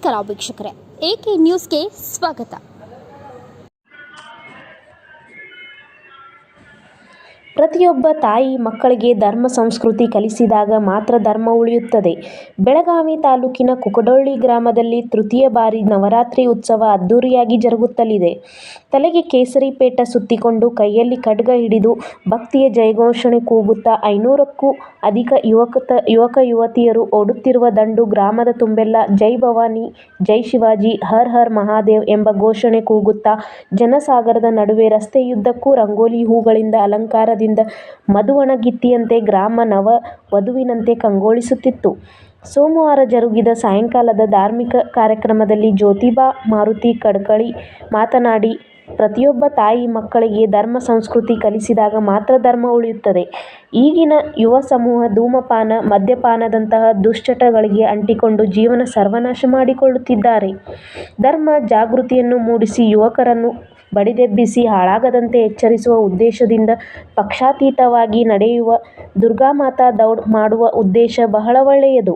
ನಮಸ್ಕಾರ ವೀಕ್ಷಕರೇ, ಎಕೆ ನ್ಯೂಸ್ಗೆ ಸ್ವಾಗತ. ಪ್ರತಿಯೊಬ್ಬ ತಾಯಿ ಮಕ್ಕಳಿಗೆ ಧರ್ಮ ಸಂಸ್ಕೃತಿ ಕಲಿಸಿದಾಗ ಮಾತ್ರ ಧರ್ಮ ಉಳಿಯುತ್ತದೆ. ಬೆಳಗಾವಿ ತಾಲೂಕಿನ ಕುಕಡೊಳ್ಳಿ ಗ್ರಾಮದಲ್ಲಿ ತೃತೀಯ ಬಾರಿ ನವರಾತ್ರಿ ಉತ್ಸವ ಅದ್ದೂರಿಯಾಗಿ ಜರುಗುತ್ತಲಿದೆ. ತಲೆಗೆ ಕೇಸರಿ ಪೇಟ ಸುತ್ತಿಕೊಂಡು ಕೈಯಲ್ಲಿ ಖಡ್ಗ ಹಿಡಿದು ಭಕ್ತಿಯ ಜಯಘೋಷಣೆ ಕೂಗುತ್ತಾ 500ಕ್ಕೂ ಅಧಿಕ ಯುವಕ ಯುವತಿಯರು ಓಡುತ್ತಿರುವ ದಂಡು ಗ್ರಾಮದ ತುಂಬೆಲ್ಲ ಜೈ ಭವಾನಿ, ಜೈ ಶಿವಾಜಿ, ಹರ್ ಹರ್ ಮಹಾದೇವ್ ಎಂಬ ಘೋಷಣೆ ಕೂಗುತ್ತಾ ಜನಸಾಗರದ ನಡುವೆ ರಸ್ತೆಯುದ್ದಕ್ಕೂ ರಂಗೋಲಿ ಹೂಗಳಿಂದ ಅಲಂಕಾರದಿಂದ ಮಧುವಣಗಿತ್ತಿಯಂತೆ ಗ್ರಾಮ ನವ ವಧುವಿನಂತೆ ಕಂಗೊಳಿಸುತ್ತಿತ್ತು. ಸೋಮವಾರ ಜರುಗಿದ ಸಾಯಂಕಾಲದ ಧಾರ್ಮಿಕ ಕಾರ್ಯಕ್ರಮದಲ್ಲಿ ಜ್ಯೋತಿಬಾ ಮಾರುತಿ ಕಡ್ಕಳಿ ಮಾತನಾಡಿ, ಪ್ರತಿಯೊಬ್ಬ ತಾಯಿ ಮಕ್ಕಳಿಗೆ ಧರ್ಮ ಸಂಸ್ಕೃತಿ ಕಲಿಸಿದಾಗ ಮಾತ್ರ ಧರ್ಮ ಉಳಿಯುತ್ತದೆ. ಈಗಿನ ಯುವ ಸಮೂಹ ಧೂಮಪಾನ, ಮದ್ಯಪಾನದಂತಹ ದುಶ್ಚಟಗಳಿಗೆ ಅಂಟಿಕೊಂಡು ಜೀವನ ಸರ್ವನಾಶ ಮಾಡಿಕೊಳ್ಳುತ್ತಿದ್ದಾರೆ. ಧರ್ಮ ಜಾಗೃತಿಯನ್ನು ಮೂಡಿಸಿ ಯುವಕರನ್ನು ಬಡಿದೆಬ್ಬಿಸಿ ಹಾಳಾಗದಂತೆ ಎಚ್ಚರಿಸುವ ಉದ್ದೇಶದಿಂದ ಪಕ್ಷಾತೀತವಾಗಿ ನಡೆಯುವ ದುರ್ಗಾಮಾತಾ ದೌಡ್ ಮಾಡುವ ಉದ್ದೇಶ ಬಹಳ ಒಳ್ಳೆಯದು.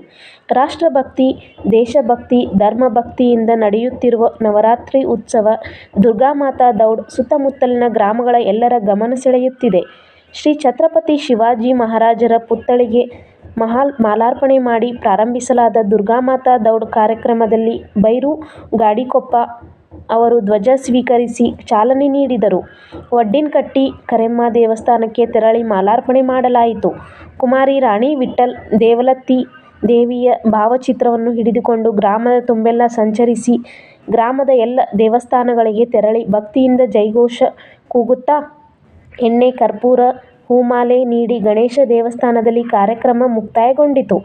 ರಾಷ್ಟ್ರಭಕ್ತಿ, ದೇಶಭಕ್ತಿ, ಧರ್ಮಭಕ್ತಿಯಿಂದ ನಡೆಯುತ್ತಿರುವ ನವರಾತ್ರಿ ಉತ್ಸವ ದುರ್ಗಾಮಾತಾ ದೌಡ್ ಸುತ್ತಮುತ್ತಲಿನ ಗ್ರಾಮಗಳ ಎಲ್ಲರ ಗಮನ ಸೆಳೆಯುತ್ತಿದೆ. ಶ್ರೀ ಛತ್ರಪತಿ ಶಿವಾಜಿ ಮಹಾರಾಜರ ಪುತ್ಥಳಿಗೆ ಮಾಲಾರ್ಪಣೆ ಮಾಡಿ ಪ್ರಾರಂಭಿಸಲಾದ ದುರ್ಗಾಮಾತಾ ದೌಡ್ ಕಾರ್ಯಕ್ರಮದಲ್ಲಿ ಬೈರು ಗಾಡಿಕೊಪ್ಪ ಅವರು ಧ್ವಜ ಸ್ವೀಕರಿಸಿ ಚಾಲನೆ ನೀಡಿದರು. ವಡ್ಡಿನಕಟ್ಟಿ ಕರೆಮ್ಮ ದೇವಸ್ಥಾನಕ್ಕೆ ತೆರಳಿ ಮಾಲಾರ್ಪಣೆ ಮಾಡಲಾಯಿತು. ಕುಮಾರಿ ರಾಣಿ ವಿಠ್ಠಲ್ ದೇವಲತ್ತಿ ದೇವಿಯ ಭಾವಚಿತ್ರವನ್ನು ಹಿಡಿದುಕೊಂಡು ಗ್ರಾಮದ ತುಂಬೆಲ್ಲ ಸಂಚರಿಸಿ ಗ್ರಾಮದ ಎಲ್ಲ ದೇವಸ್ಥಾನಗಳಿಗೆ ತೆರಳಿ ಭಕ್ತಿಯಿಂದ ಜೈಘೋಷ ಕೂಗುತ್ತಾ ಎಣ್ಣೆ, ಕರ್ಪೂರ, ಹೂಮಾಲೆ ನೀಡಿ ಗಣೇಶ ದೇವಸ್ಥಾನದಲ್ಲಿ ಕಾರ್ಯಕ್ರಮ ಮುಕ್ತಾಯಗೊಂಡಿತು.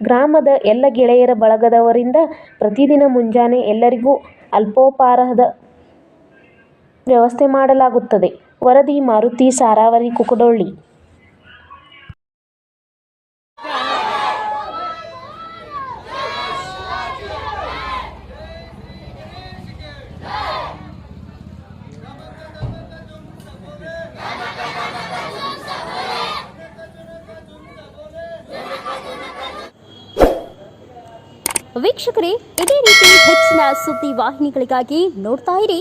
ಗ್ರಾಮದ ಎಲ್ಲ ಗೆಳೆಯರ ಬಳಗದವರಿಂದ ಪ್ರತಿದಿನ ಮುಂಜಾನೆ ಎಲ್ಲರಿಗೂ ಅಲ್ಪೋಪಹಾರದ ವ್ಯವಸ್ಥೆ ಮಾಡಲಾಗುತ್ತದೆ. ವರದಿ ಮಾರುತಿ ಸಾರಾವರಿ, ಕುಕಡೊಳ್ಳಿ. ವೀಕ್ಷಕರೇ, ಇದೇ ರೀತಿ ಹೆಚ್ಚಿನ ಸುದ್ದಿ ವಾಹಿನಿಗಳಿಗಾಗಿ ನೋಡ್ತಾ ಇರಿ